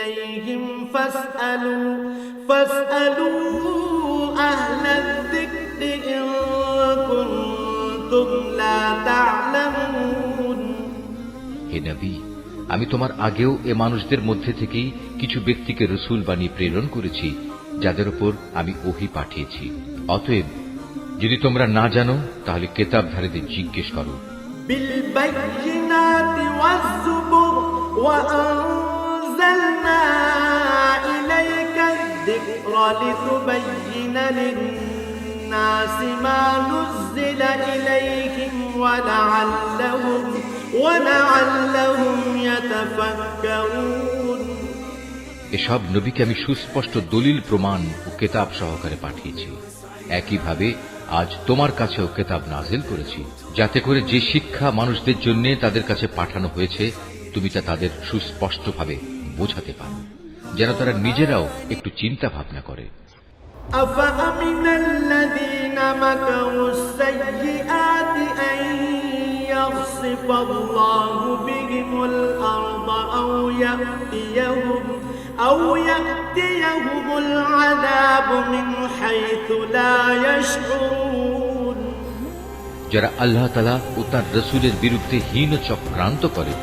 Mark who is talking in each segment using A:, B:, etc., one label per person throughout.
A: إليهم فاسألوا أهل الذكر إن كنتم لا تعلمون
B: হে নবী, আমি তোমার আগেও এ মানুষদের মধ্যে থেকেই কিছু ব্যক্তিকে রসুল বানিয়ে প্রেরণ করেছি, যাদের উপর আমি ওহী পাঠিয়েছি। অতএব যদি তোমরা না জানো তাহলে কিতাবধারীদের জিজ্ঞেস করো।
A: بالبينات والزبر وأنزلنا إليك الذكر لتبين للناس ما نزل إليهم ولعلهم يتفكرون
B: এসব নবীকে আমি সুস্পষ্ট দলিল প্রমাণ ও কেতাব সহকারে পাঠিয়েছি। একইভাবে আজ তোমার কাছেও কেতাব নাজিল করেছি, যাতে করে যে শিক্ষা মানুষদের জন্য তাদের কাছে পাঠানো হয়েছে তুমি তা তাদের সুস্পষ্টভাবে বোঝাতে পারো, যেন তারা নিজেরাও একটু চিন্তা ভাবনা করে।
A: أفأمن الذين مكروا السيئات أن يخسف الله بهم الأرض أو يأتيهم العذاب من حيث لا يشعرون
B: যারা আল্লাহ তাআলা ও তার রাসূলের বিরুদ্ধে হীন চক্রান্ত করে,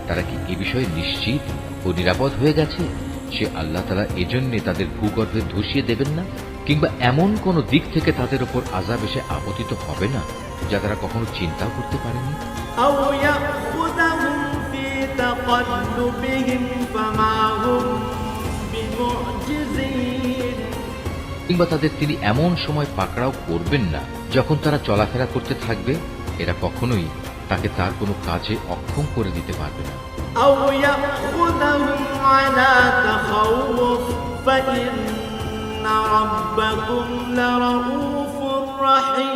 B: তারা কি এই বিষয়ে নিশ্চিত ও নিরাপদ হয়ে গেছে? সে আল্লাহ তাআলা এজন্য তাদের ভূগর্ভে ধসিয়ে দেবেন না, কিংবা এমন কোন দিক থেকে তাদের উপর আযাব এসে আপতিত হবে না যা তারা কখনো চিন্তাও করতে পারেনি।
A: أو يأخذهم في تقلبهم فما هم بمعجزين
B: কিংবা তাদের তিনি এমন সময় পাকড়াও করবেন না যখন তারা চলাফেরা করতে থাকবে, এরা কখনোই তাকে তার কোনো কাজে অক্ষম করে দিতে পারবে না।
A: أو يأخذهم على تخوف فإن ربكم لرؤوف رحيم